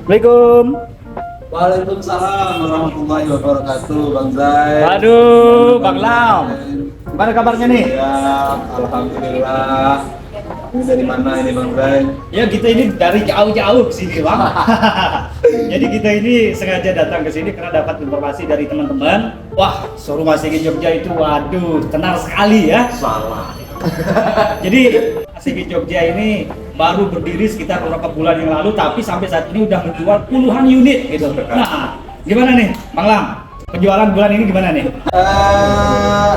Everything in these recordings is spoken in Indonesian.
Assalamualaikum. Waalaikumsalam warahmatullahi wabarakatuh, Bang Zai. Waduh, Bang Lam. Gimana kabarnya nih? Ya, alhamdulillah. Ini dari mana ini, Bang Zai? Ya kita ini dari jauh-jauh ke sini, Bang. Jadi kita ini sengaja datang ke sini karena dapat informasi dari teman-teman. Wah, showroom ACG Jogja itu waduh, tenang sekali ya. Salah. Jadi ACG Jogja ini baru berdiri sekitar beberapa bulan yang lalu, tapi sampai saat ini udah menjual puluhan unit gitu. Nah, gimana nih, Bang Lam? Penjualan bulan ini gimana nih?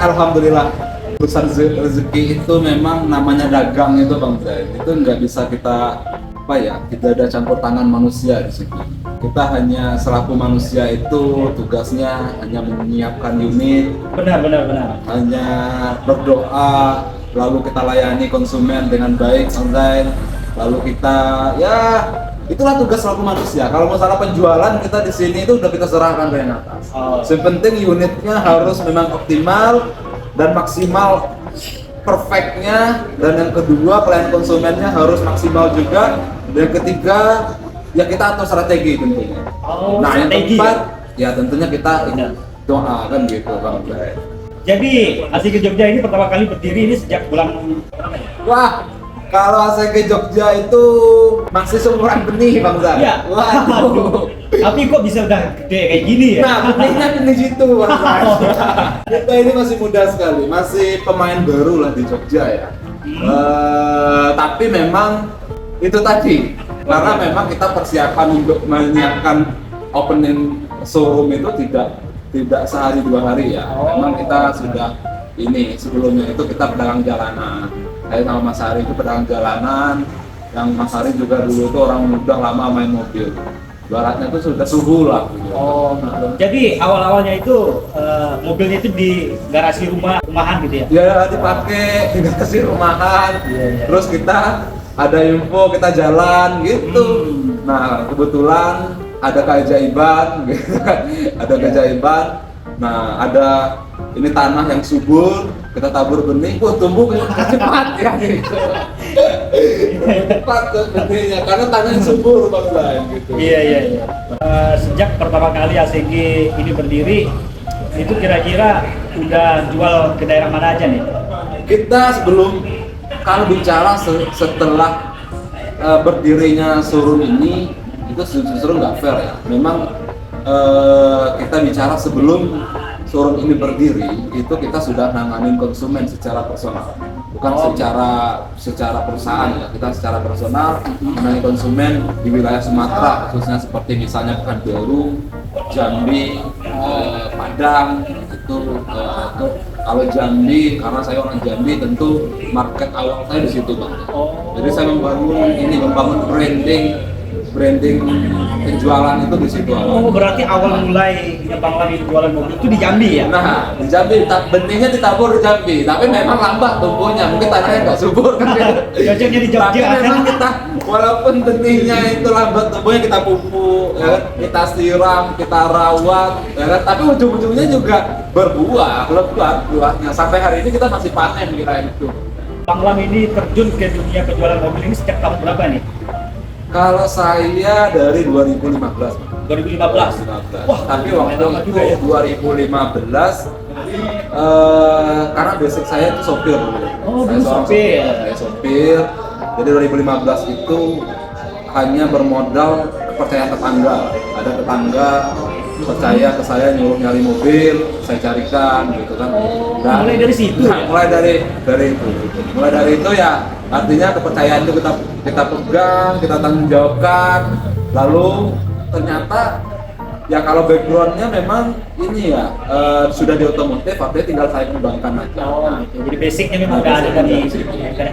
Alhamdulillah. Urusan rezeki itu memang namanya dagang itu, Bang Zai. Itu nggak bisa kita tidak ada campur tangan manusia di situ. Kita hanya selaku manusia itu tugasnya hanya menyiapkan unit, Benar. hanya berdoa, lalu kita layani konsumen dengan baik, Bang Zai. Lalu kita itulah tugas selaku manusia. Kalau masalah penjualan kita di sini itu udah kita serahkan ke yang atas. Yang penting unitnya harus memang optimal dan maksimal, perfectnya. Dan yang kedua pelayanan konsumennya harus maksimal juga. Dan yang ketiga ya kita atur strategi tentunya. Nah yang Strategi keempat ya tentunya kita doa kan gitu, Bang Zai. Jadi ACG Jogja ini pertama kali berdiri ini sejak bulan berapa ya? Wah, kalau ACG Jogja itu masih seumuran benih, Bang Zai. Iya. Waduh. Tapi kok bisa udah gede kayak gini ya? Nah, benihnya benih situ, Bang Zai. Kita ini masih muda sekali, masih pemain baru lah di Jogja ya. Tapi memang itu tadi, karena memang kita persiapan untuk menyiapkan opening showroom itu tidak sehari dua hari ya. Memang kita sudah sebelumnya itu kita pedagang jalanan. Saya sama Mas Hari itu pedagang jalanan. Yang Mas Hari juga dulu itu orang muda lama main mobil. Baratnya itu sudah suhu lah. Gitu. Gitu. Jadi awal-awalnya itu mobilnya itu di garasi rumahan gitu ya? Ya dipakai di garasi rumahan. Terus kita ada info kita jalan gitu. Nah kebetulan ada keajaiban, gitu kan. Ada keajaiban. Nah ada ini tanah yang subur, kita tabur benih, tumbuh cepat ya gitu. Cepat tuh benihnya karena tanahnya subur, Bang Zai gitu. Iya. Sejak pertama kali ACG ini berdiri, itu kira-kira udah jual ke daerah mana aja nih? Kita kalau bicara setelah berdirinya showroom ini itu justru nggak fair ya. Memang kita bicara sebelum showroom ini berdiri itu kita sudah nanganin konsumen secara personal, bukan secara perusahaan ya. Kita secara personal menangani konsumen di wilayah Sumatera, khususnya seperti misalnya Pekanbaru, Jambi, Padang itu. Kalau Jambi, karena saya orang Jambi, tentu market awal saya di situ, Bang. Jadi saya membangun branding penjualan itu di situ awal. Berarti awal mulai Bang Lam itu jualan mobil itu di Jambi ya? Nah, di Jambi, benihnya ditabur di Jambi, tapi memang lambat tumbuhnya, mungkin tanahnya nggak subur kan. Cocoknya di Tapi Jogja. memang kita, walaupun benihnya itu lambat tumbuhnya, kita pupuk, ya kan? Kita siram, kita rawat, ya kan? Tapi ujung-ujungnya juga berbuah, lebat buahnya. Sampai hari ini kita masih panen wilayah itu. Bang Lam ini terjun ke dunia penjualan mobil ini sejak tahun berapa nih? Kalau saya dari 2015. 2015. Wah, tapi waktu itu 2015 karena basic saya itu sopir dulu. Dulu sopir. Saya sopir. Jadi 2015 itu hanya bermodal kepercayaan tetangga. Ada tetangga percaya ke saya, nyuruh nyari mobil, saya carikan gitu kan. Dan mulai dari situ. Mulai dari itu. Mulai dari itu ya artinya kepercayaan itu kita pegang, kita tanggung jawabkan. Lalu ternyata ya kalau backgroundnya memang ini ya sudah di otomotif, artinya tinggal saya kembangkan aja. Gitu. Jadi basicnya memang udah ada dari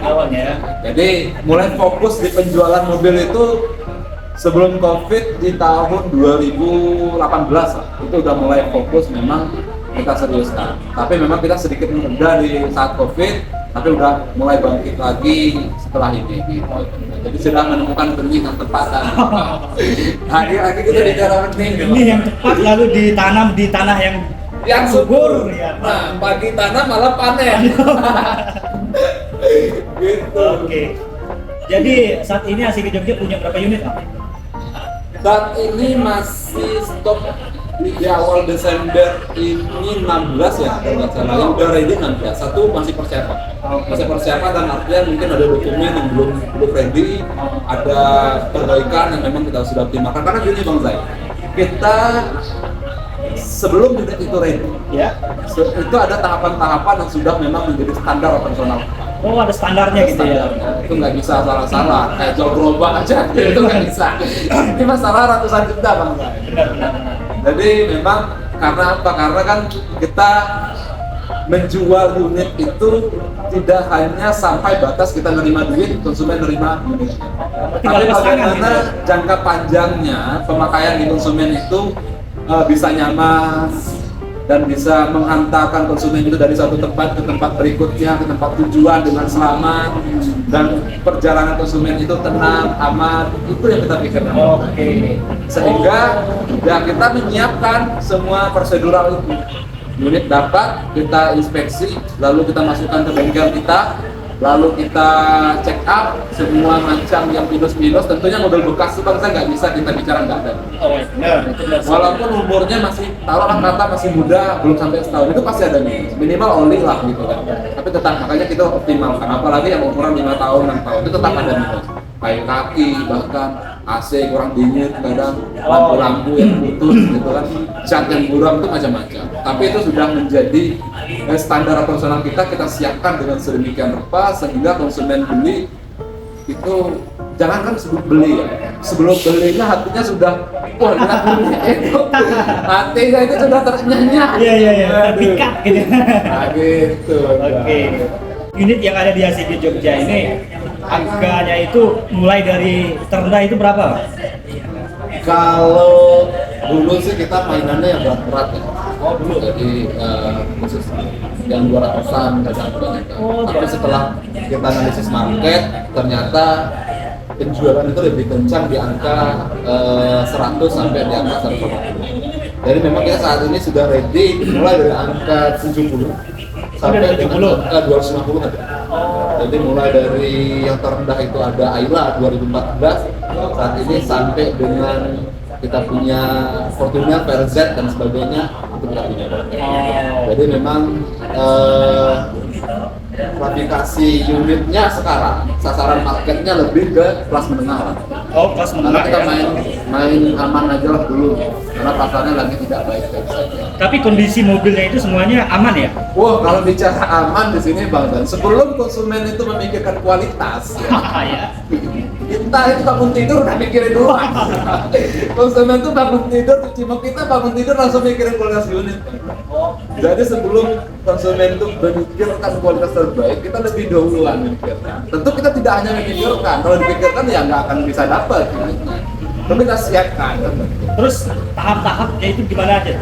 awalnya. Jadi mulai fokus di penjualan mobil itu sebelum COVID di tahun 2018 lah. Itu udah mulai fokus memang kita seriuskan. Tapi memang kita sedikit menunda di saat COVID, tapi udah mulai bangkit lagi setelah ini gitu. Jadi sudah menemukan benih yang tepat kan. Lagi kita bicara benih yang tepat lalu ditanam di tanah yang subur ya. Nah, pagi tanam malah panen. Gitu. Oke. Jadi saat ini ACG Jogja punya berapa unit, Pak? Saat ini masih stok di awal Desember ini 16 ya, kalau nggak salah. Yang udah ready 16, satu masih persiapan. Masih persiapan dan artinya mungkin ada dokumen yang belum ready, ada perbaikan yang memang kita sudah optimalkan. Karena gini Bang Zai, kita sebelum unit itu ready, Ya. itu ada tahapan-tahapan yang sudah memang menjadi standar operasional. Oh, ada standarnya gitu ya. Itu nggak bisa salah-salah, kayak jual gerobak aja, itu nggak bisa. Ini masalah ratusan juta Bang Zai. Jadi memang karena apa? Karena kan kita menjual unit itu tidak hanya sampai batas kita nerima duit, konsumen nerima unit. Tapi bagaimana jangka panjangnya pemakaian di konsumen itu bisa nyaman dan bisa menghantarkan konsumen itu dari satu tempat ke tempat berikutnya, ke tempat tujuan dengan selamat, dan perjalanan konsumen itu tenang, aman. Itu yang kita pikirkan. Oke. Sehingga ya kita menyiapkan semua prosedural itu. Unit dapat, kita inspeksi, lalu kita masukkan ke bengkel kita, lalu kita check up semua macam yang minus-minus. Tentunya model bekas itu bangsa nggak bisa kita bicara nggak ada. Oh, benar. Walaupun umurnya masih, taruhlah kata masih muda, belum sampai setahun, itu pasti ada minus. Minimal oli lah gitu kan. Tapi tetap makanya kita optimalkan. Apalagi yang ukuran 5 tahun, 6 tahun itu tetap ada minus. Kayak kaki, bahkan AC kurang dingin, kadang lampu-lampu yang putus gitu kan, cat yang buram itu macam-macam. Tapi itu sudah menjadi standar operasional kita siapkan dengan sedemikian rupa sehingga konsumen beli itu jangankan sebelum beli ya, sebelum belinya hatinya sudah wah enak punya itu, hatinya itu sudah ternyanyi. Iya. Terpikat gitu. Nah gitu. Oke. Unit yang ada di ACG Jogja ini harganya itu mulai dari terendah itu berapa? Kalau dulu sih kita mainannya yang berat-berat ya. Oh dulu. Jadi khusus yang 200-an kadang banyak. Oh, tapi setelah kita analisis market ternyata penjualan itu lebih kencang di angka 100 sampai di angka 150. Jadi memang kita saat ini sudah ready mulai dari angka 70 sampai dengan angka 250 ada. Jadi mulai dari yang terendah itu ada Ayla 2014, saat ini sampai dengan kita punya Fortuner, PRZ dan sebagainya itu kita punya. Jadi memang klasifikasi unitnya sekarang sasaran marketnya lebih ke kelas menengah. Oh, kelas Karena menengah kita ya. main aman aja lah dulu, karena pasarnya lagi tidak baik-baik saja. Tapi kondisi mobilnya itu semuanya aman ya? Wah, kalau bicara aman di sini Bang Dan, sebelum konsumen itu memikirkan kualitas, Ya. kita itu bangun tidur udah mikirin dulu. Konsumen itu bangun tidur, cuci muka kita bangun tidur langsung mikirin kualitas unit. Jadi sebelum konsumen itu memikirkan kualitas terbaik, kita lebih dahuluan memikirkan. Tentu kita tidak hanya memikirkan, kalau dipikirkan ya nggak akan bisa dapat. Tapi kita siapkan. Terus tahap-tahapnya itu gimana aja?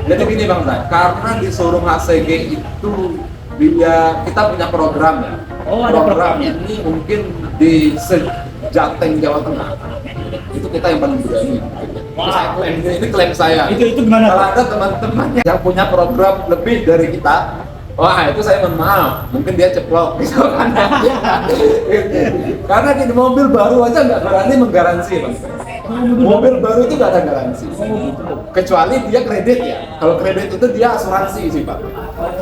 Jadi gini Bang Zai, karena di showroom HCG itu kita punya program ya. Oh, ada program programnya. ini mungkin di Sejateng Jawa Tengah itu kita yang paling berani. Wah. Saya klaim, ini klaim saya. Itu gimana? Kalau ada teman-teman yang punya program lebih dari kita, wah itu saya mohon maaf, mungkin dia ceplok gitu kan. Karena di mobil baru aja nggak berani menggaransi Bang. Mobil baru itu nggak ada garansi, kecuali dia kredit ya. Kalau kredit itu dia asuransi sih Pak,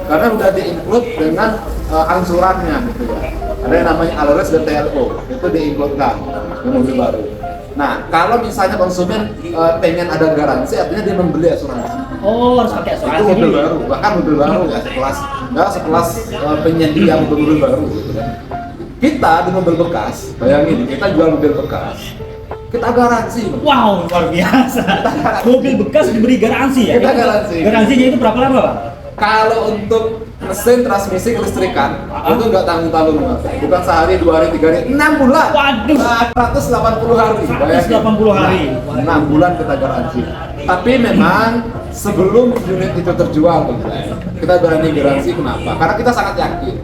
karena udah di-include dengan angsurannya gitu ya. Ada yang namanya Alres dan TLO, itu di-include-kan di mobil baru. Nah, kalau misalnya konsumen pengen ada garansi, artinya dia membeli asuransi. Oh, harus pakai Itu asuransi mobil dulu. baru, bahkan mobil baru ya sekelas penyedia mobil baru gitu kan. Kita di mobil bekas, bayangin kita jual mobil bekas, kita garansi. Wow, luar biasa. Mobil bekas diberi garansi ya? Kita garansi. Garansinya itu berapa lama, Pak? Kalau untuk mesin transmisi kelistrikan itu nggak tanggung-tanggung Mas. Bukan sehari, 2 hari, 3 hari, 6 bulan. Waduh. 180 hari. 180 hari. Nah, 6 bulan kita garansi. Tapi memang sebelum unit itu terjual, kita berani garansi. Kenapa? Karena kita sangat yakin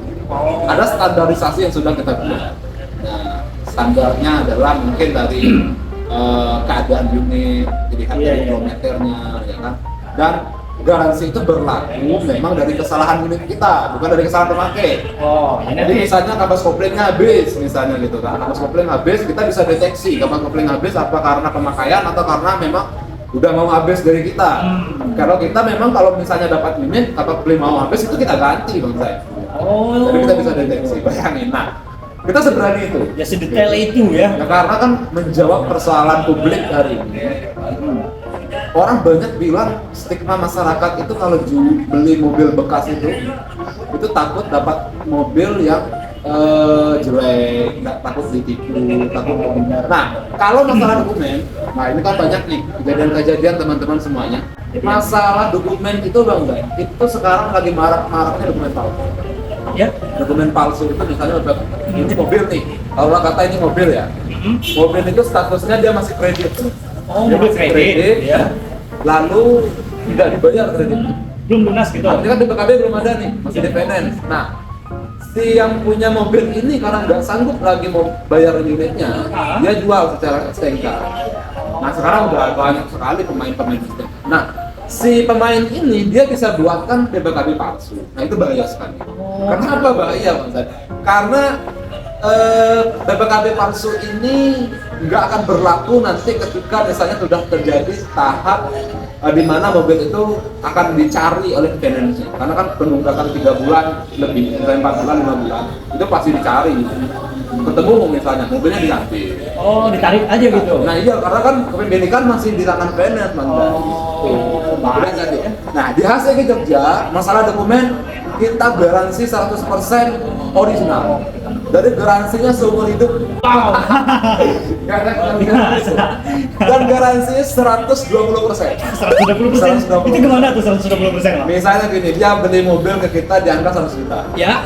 ada standarisasi yang sudah kita buat. Nah, standarnya adalah mungkin dari keadaan unit, dilihat dari kilometernya, ya kan. Dan garansi itu berlaku memang dari kesalahan unit kita, bukan dari kesalahan pemakai. Oh, Jadi misalnya kapas koplingnya habis, misalnya gitu kan, kapas kopling habis, kita bisa deteksi kapas kopling habis apa karena pemakaian atau karena memang udah mau habis dari kita. Kalau kita memang kalau misalnya dapat unit kapas kopling mau habis itu kita ganti bang saya. Oh. Jadi kita bisa deteksi, bayangin. Nah, kita seberani itu. Ya sedetail itu ya. Ya, karena kan menjawab persoalan publik hari ini. Orang banyak bilang stigma masyarakat itu kalau beli mobil bekas itu takut dapat mobil yang jelek, takut ditipu, takut benar. Nah, kalau masalah dokumen, nah ini kan banyak nih kejadian-kejadian teman-teman semuanya. Masalah dokumen itu bang, itu sekarang lagi marak-maraknya dokumen palsu. Ya. Dokumen palsu itu misalnya ini mobil nih, kalau kata ini mobil ya, mobil itu statusnya dia masih kredit. Oh, Dia mobil masih kredit, ya. Lalu tidak dibayar kreditnya. Belum lunas gitu. Artinya kan di PKB belum ada nih, masih di finance. Nah, si yang punya mobil ini karena nggak sanggup lagi mau bayar unitnya, dia jual secara STNK. Nah, sekarang udah banyak sekali pemain-pemain STNK. Nah, si pemain ini dia bisa buatkan BPKB palsu. Nah, itu bahaya sekali. Kenapa bahaya, Bang Zad? Karena BPKB palsu ini nggak akan berlaku nanti ketika misalnya sudah terjadi tahap di mana mobil itu akan dicari oleh finance, karena kan penunggakan 3 bulan lebih, 4 bulan, 5 bulan itu pasti dicari, ketemu misalnya mobilnya diambil. Oh, ditarik aja gitu. Nah iya, karena kan kepemilikan masih di tangan finance, Bang. Bahaya Jadi, nah di HCG Jogja masalah dokumen kita garansi 100% original. Dari garansinya seumur hidup. Wow. Dan garansinya 120%. 120%. Itu gimana tuh 120%? Misalnya gini, dia beli mobil ke kita di angka 100 juta. Ya.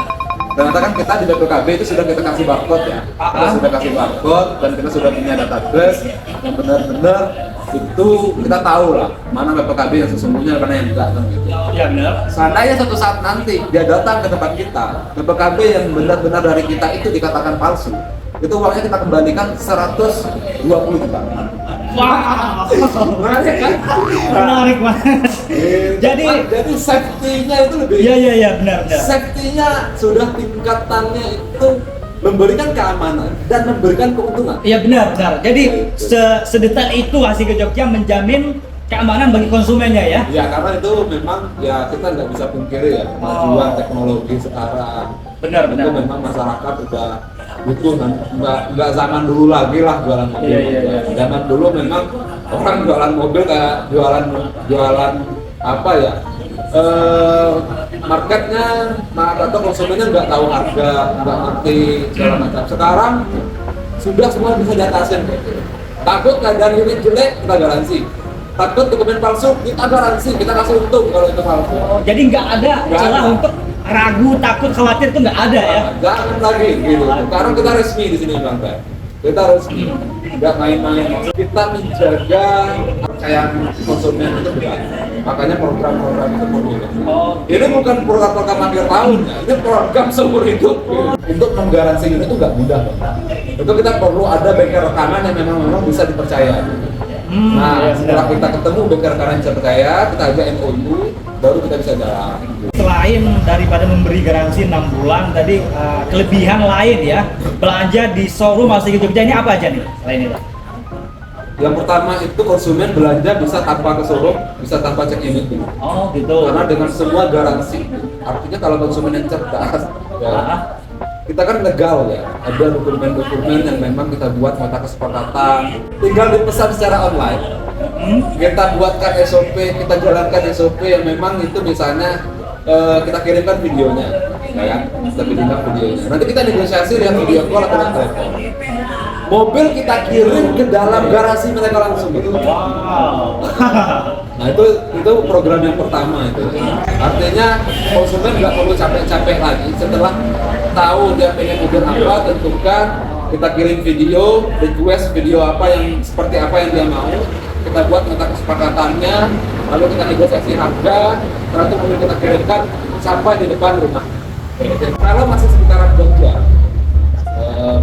Ternyata kan kita di BPKB itu sudah kita kasih barcode ya. Kita sudah kasih barcode dan kita sudah punya database yang benar-benar itu kita tahu lah mana BPKB yang sesungguhnya karena yang enggak kan gitu. Ya benar. Seandainya suatu saat nanti dia datang ke tempat kita, BPKB yang benar-benar dari kita itu dikatakan palsu, itu uangnya kita kembalikan 120 juta. Wah. Menarik kan? Menarik banget. Jadi safety-nya itu lebih. Iya benar. Safety-nya sudah tingkatannya itu memberikan keamanan dan memberikan keuntungan. Iya benar. Jadi sedetail itu HCG Jogja menjamin keamanan bagi konsumennya ya. Ya karena itu memang ya kita nggak bisa pungkiri ya kemajuan teknologi sekarang. Benar. Itu memang masyarakat udah butuh kan, nggak zaman dulu lagi lah jualan mobil. Iya. Zaman dulu memang orang jualan mobil kayak jualan apa ya? Marketnya atau konsumennya nggak tahu harga, nggak ngerti segala macam. Sekarang sudah semua bisa diatasin. Takut keadaan unit jelek, kita garansi. Takut dokumen palsu, kita garansi, kita kasih untung kalau itu palsu. Jadi nggak ada celah untuk ragu, takut, khawatir itu nggak ada ya? Jangan lagi gitu. Sekarang kita resmi di sini Bang Fer. Kita resmi, nggak main-main. Kita menjaga kepercayaan konsumen itu berat. Makanya program-program itu perlu. Ini bukan program-program akhir tahun, ya. Ini program seumur hidup. Untuk menggaransi unit itu nggak mudah, Bang. Itu kita perlu ada bengkel rekanan yang memang bisa dipercaya. Nah, setelah kita ketemu bengkel rekanan yang bisa percaya, kita ajak MOU, baru kita bisa jalan. Selain daripada memberi garansi 6 bulan, tadi kelebihan lain ya, belanja di showroom HCG Jogja ini apa aja nih selain itu? Yang pertama itu konsumen belanja bisa tanpa ke showroom, bisa tanpa cek unit dulu. Oh gitu. Karena dengan semua garansi, artinya kalau konsumen yang cerdas, ya, kita kan legal ya, ada dokumen-dokumen yang memang kita buat nota kesepakatan, tinggal dipesan secara online. Kita buatkan SOP, kita jalankan SOP yang memang itu misalnya kita kirimkan videonya, ya kan? Kita kirimkan videonya. Nanti kita negosiasi dengan video call atau telepon. Mobil kita kirim ke dalam garasi mereka langsung gitu. Wow. Nah itu program yang pertama itu. Artinya konsumen nggak perlu capek-capek lagi setelah tahu dia pengen mobil apa, tentukan, kita kirim video, request video apa yang seperti apa yang dia mau, kita buat nota kesepakatannya, lalu kita negosiasi harga, nanti mobil kita kirimkan sampai di depan rumah. Kalau masih sekitaran Jogja,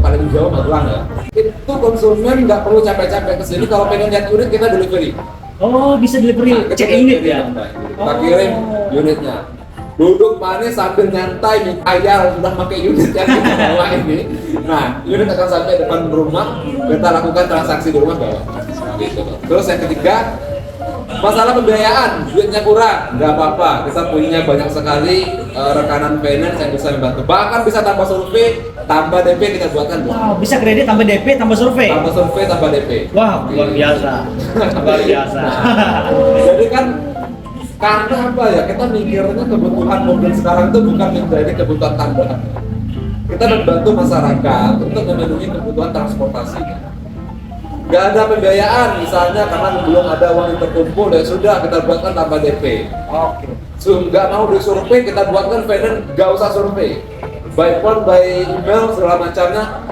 paling jauh Magelang ya, itu konsumen nggak perlu capek-capek kesini, kalau pengen lihat unit kita delivery. Oh bisa delivery, Nah, cek unit ya? kita kirim unitnya. Duduk manis sambil nyantai nih, ayah sudah pakai unit yang kita bawa ini. Nah, unit akan sampai depan rumah, kita lakukan transaksi di rumah bawa. Gitu. Terus yang ketiga, masalah pembiayaan, duitnya kurang, nggak apa-apa. Kita punya banyak sekali rekanan finance yang bisa membantu. Bahkan bisa tambah survei, tambah DP kita buatkan. Wow, bisa kredit tambah DP tambah survei. Tambah survei, tambah DP. Wah, luar biasa. Luar biasa. Jadi kan karena apa ya, kita mikirnya kebutuhan mobil sekarang itu bukan menjadi kebutuhan tambahan. Kita membantu masyarakat untuk memenuhi kebutuhan transportasi. Gak ada pembiayaan misalnya karena belum ada uang yang terkumpul, ya sudah kita buatkan tambah DP. Oke. Nggak mau disurvei, kita buatkan finance, gak usah survei. By phone, by email, segala macamnya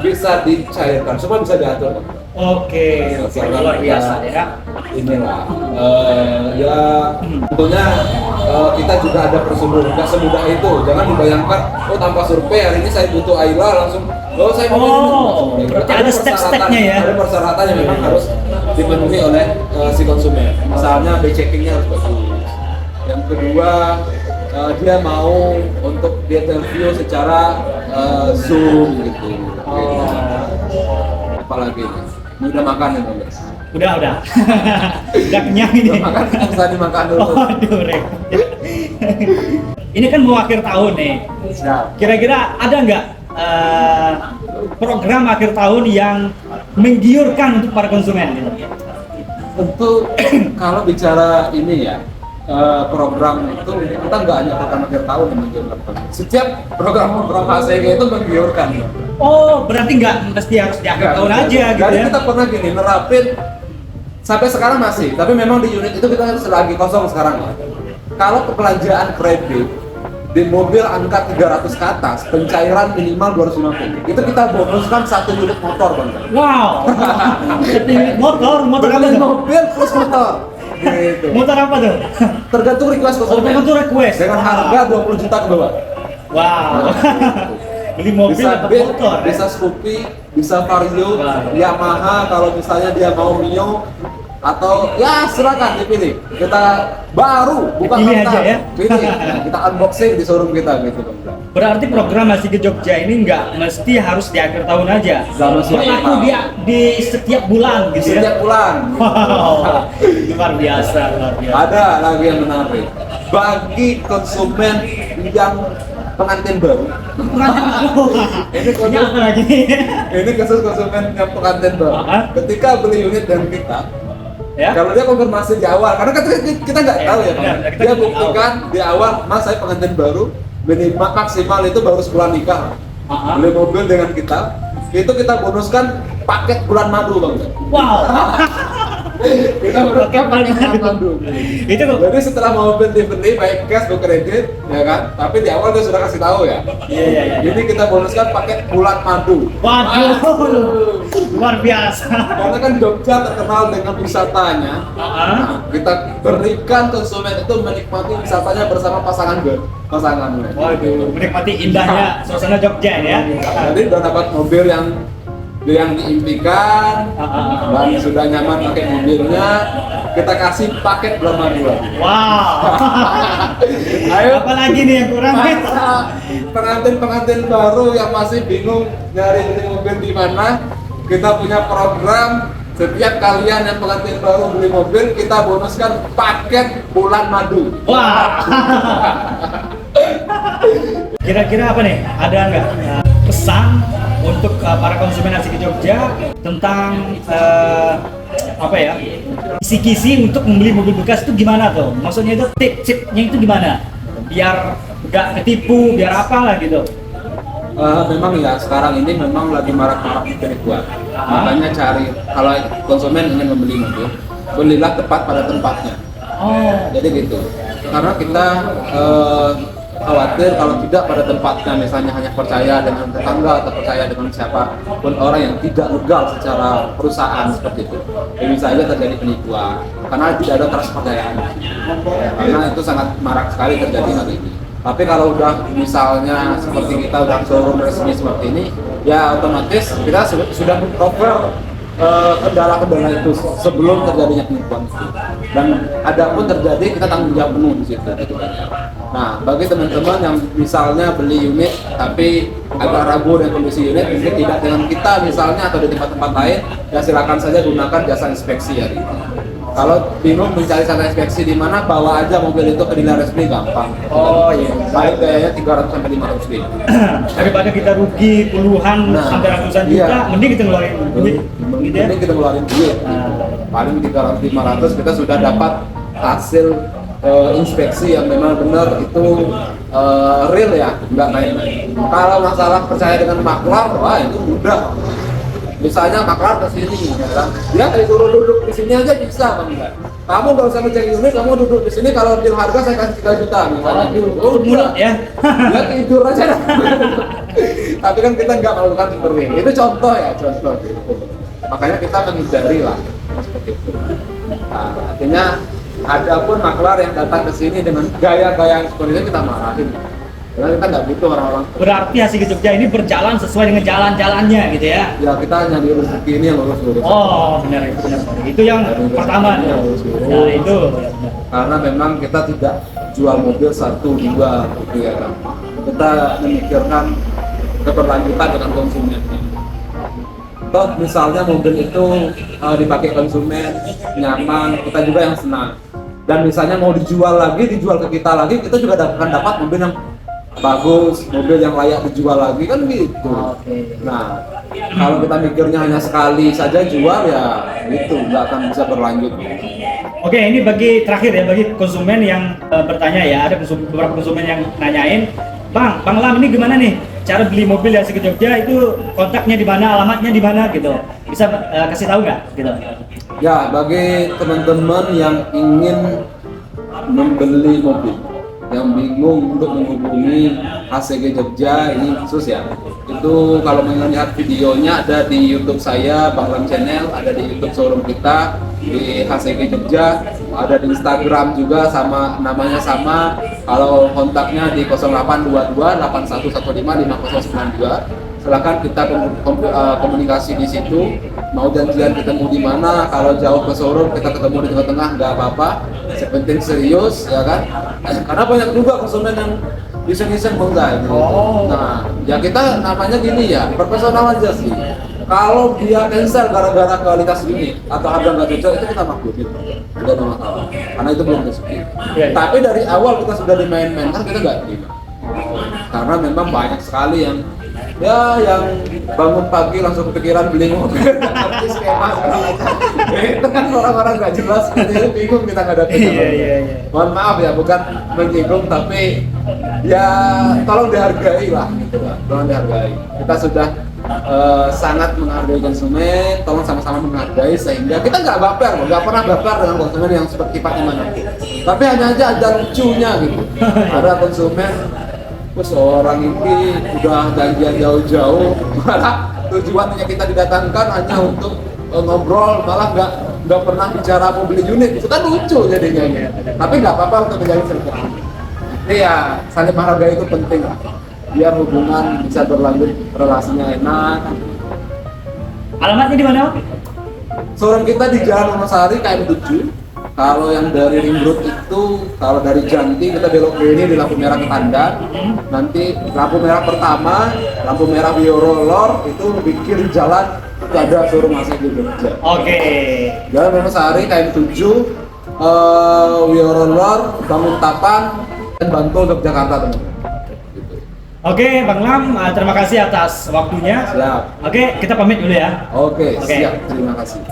bisa dicairkan, semua bisa diatur. Oke, luar biasa ya. Inilah ya tentunya kita juga ada prosedur, nggak semudah itu. Jangan dibayangkan, oh tanpa survei hari ini saya butuh Ayla langsung, oh saya mau berarti ada step-stepnya ya. Ada persyaratan yang memang harus dipenuhi oleh si konsumen. Misalnya B checkingnya harus bagus. Yang kedua dia mau untuk dia interview secara Zoom gitu. Apalagi udah makan ya Bang? Udah kenyang ini. Udah makan, bisa dimakan dulu. Waduh, repot. Ini kan mau akhir tahun nih. Kira-kira ada nggak program akhir tahun yang menggiurkan untuk para konsumen? Tentu kalau bicara ini ya, program itu kita nggak hanya program akhir tahun yang menggiurkan. Setiap program-program HCG itu menggiurkan. Oh, berarti nggak mesti harus di akhir tahun aja gitu Jadi ya? kita pernah gini nerapin sampai sekarang masih, tapi memang di unit itu kita lagi kosong sekarang. Kalau kebelanjaan kredit di mobil angka 300 ke atas, pencairan minimal 250. Itu kita bonuskan 1 unit motor, Bang. Wow. motor apa Beli tuh? mobil plus motor. Gitu. Motor apa tuh? Tergantung request konsumen. Tergantung request. Dengan harga 20 juta ke bawah. Wow. Beli mobil Bisa atau Beat, motor? Ya? bisa Scoopy, bisa Vario, Wow. Yamaha kalau misalnya dia mau Mio, atau ya silakan dipilih. Kita baru bukan Pilih mentah. aja ya. Pilih. Nah, kita unboxing di showroom kita gitu, Bang. Berarti program Nasi ke Jogja ini nggak mesti harus di akhir tahun aja. Nggak mesti akhir Berlaku tahun. di setiap bulan gitu Setiap ya. bulan. Wow. Luar biasa, luar biasa. Ada lagi yang menarik. Bagi konsumen yang pengantin baru. Ini Ini konsumen apa lagi? Ini khusus konsumen yang pengantin baru. Hah? Ketika beli unit dari kita, Ya. kalau dia konfirmasi di awal, karena kita nggak tahu ya, Bang. benar, kita Dia nggak tahu. buktikan di awal, Mas saya pengantin baru, minimal maksimal itu baru sebulan nikah. Aha. Beli mobil dengan kita, itu kita bonuskan paket bulan madu, Bang. Wow. Kita bonuskan paket bulan madu. Itu tuh. Jadi setelah mobil dibeli baik cash atau kredit, ya kan? Tapi di awal dia sudah kasih tahu ya. Iya. Jadi kita bonuskan paket bulan madu. Waduh. Luar biasa. Karena kan Jogja terkenal dengan wisatanya. Ah. Kita berikan konsumen itu menikmati wisatanya bersama pasangannya. Waduh, menikmati indahnya suasana Jogja ya. Jadi udah dapat mobil yang diimpikan dan sudah nyaman pakai mobilnya, kita kasih paket bulan madu. Wow. Ayo. Apa lagi nih yang kurang? Pengantin baru yang masih bingung nyari beli mobil di mana, kita punya program. Setiap kalian yang pengantin baru beli mobil, kita bonuskan paket bulan madu. Wah. Kira-kira apa nih? Ada nggak pesan untuk para konsumen Nasi ke Jogja tentang apa ya? Kisi-kisi untuk membeli mobil bekas itu gimana tuh? Maksudnya itu tip-tipnya itu gimana? Biar nggak ketipu, biar apalah gitu. Memang ya sekarang ini memang lagi marak-marak penipuan. Makanya cari kalau konsumen ingin membeli mobil, belilah tepat pada tempatnya. Oh. Jadi gitu. Karena kita khawatir kalau tidak pada tempatnya, misalnya hanya percaya dengan tetangga atau percaya dengan siapapun orang yang tidak legal secara perusahaan seperti itu, ya bisa saja terjadi penipuan karena tidak ada trust kepercayaan. Karena itu sangat marak sekali terjadi hari ini. Tapi kalau udah misalnya seperti kita udah showroom resmi seperti ini, ya otomatis kita sudah cover kendala-kendala itu sebelum terjadinya penipuan itu. Dan ada pun terjadi, kita tanggung jawab penuh di situ. Gitu kan. Nah, bagi teman-teman yang misalnya beli unit tapi agak ragu dengan kondisi unit, mungkin tidak dengan kita misalnya atau di tempat-tempat lain, ya silakan saja gunakan jasa inspeksi hari ini. Kalau bingung mencari jasa inspeksi di mana, bawa aja mobil itu ke dealer resmi, gampang. Oh iya. Paling kayaknya 300 sampai 500 ribu. Daripada kita rugi puluhan sampai ratusan juta, iya. mending kita ngeluarin duit. Gitu ya. Mending kita ngeluarin duit. Paling 300-500 kita sudah dapat hasil inspeksi yang benar-benar itu real ya, nggak main-main. Kalau masalah percaya dengan maklar, wah itu mudah. Misalnya maklar ke sini, ya kan? Dia disuruh duduk di sini aja bisa, Bang. Kamu nggak usah ngecek unit, kamu duduk di sini. Kalau deal harga saya kasih 3 juta, misalnya. Oh, mulut ya. Dia tidur aja. Tapi kan kita nggak melakukan seperti ini. Itu contoh ya, contoh. Makanya kita menghindari lah seperti itu. Nah, artinya ada pun maklar yang datang ke sini dengan gaya-gaya yang seperti itu, kita marahin. Karena kita nggak butuh orang-orang. Berarti Asik Jogja ini berjalan sesuai dengan jalan-jalannya gitu ya. Ya kita nyari rezeki ini yang lurus-lurus. Oh benar itu benar. Itu yang pertama. Nah itu. Karena memang kita tidak jual mobil 1, 2 gitu ya kan. Kita memikirkan keberlanjutan dengan konsumen. Toh misalnya mobil itu dipakai konsumen, nyaman, kita juga yang senang. Dan misalnya mau dijual lagi, dijual ke kita lagi, kita juga akan dapat mobil yang bagus, mobil yang layak dijual lagi kan gitu. Nah, kalau kita mikirnya hanya sekali saja jual ya itu nggak akan bisa berlanjut. Oke, ini bagi terakhir ya bagi konsumen yang bertanya ya, ada beberapa konsumen yang nanyain, Bang Lam ini gimana nih cara beli mobil Asik Jogja, itu kontaknya di mana, alamatnya di mana gitu, bisa kasih tahu nggak gitu? Ya, bagi teman-teman yang ingin membeli mobil, yang bingung untuk menghubungi HCG Jogja ini khusus ya, itu kalau melihat videonya ada di YouTube saya, Bang Lam Channel, ada di YouTube showroom kita di HCG Jogja, ada di Instagram juga sama, namanya sama. Kalau kontaknya di 0822 8115 5092. Silakan kita komunikasi di situ. Mau janjian ketemu di mana? Kalau jauh ke showroom kita ketemu di tengah-tengah, nggak apa-apa. Sepenting serius, ya kan? Karena banyak juga konsumen yang iseng-iseng bongkar. Oh. Nah, ya kita namanya gini ya, profesional aja sih. Kalau dia cancel gara-gara kualitas unit atau harga nggak cocok, itu kita maklumin, tidak ada masalah. Karena itu belum rezeki. Tapi dari awal kita sudah dimain-mainkan, kita nggak terima. Karena memang banyak sekali yang bangun pagi langsung kepikiran beli mobil, tapi skema segala macam. Itu kan orang-orang nggak jelas, jadi bingung kita ngadepin. Iya. Mohon maaf ya, bukan menyinggung, tapi ya tolong dihargai lah, gitu lah. Tolong dihargai. Kita sudah sangat menghargai konsumen, tolong sama-sama menghargai sehingga kita nggak baper, nggak pernah baper dengan konsumen yang seperti Pak Iman. Tapi hanya aja ada lucunya gitu. Ada konsumen, terus orang ini udah janjian jauh-jauh, malah tujuannya kita didatangkan hanya untuk ngobrol, malah nggak pernah bicara mau beli unit, itu kan lucu jadinya. Tapi nggak apa-apa untuk menjadi silaturahmi. Jadi ya saling menghargai itu penting lah, biar hubungan bisa berlanjut, relasinya enak. Alamatnya di mana? Showroom kita di Jalan Wonosari KM 7. Kalau yang dari Ring Road itu, kalau dari Janti kita belok kiri di lampu merah ke Tandan. Nanti lampu merah pertama, lampu merah Biorolor itu di kiri jalan itu ada showroom HCG Jogja. Oke. Jalan Wonosari KM 7, Biorolor, Bangun Tapan, dan Bantul Yogyakarta teman-teman. Oke, Bang Lam, terima kasih atas waktunya. Siap. Oke, kita pamit dulu ya. Oke. Siap. Terima kasih.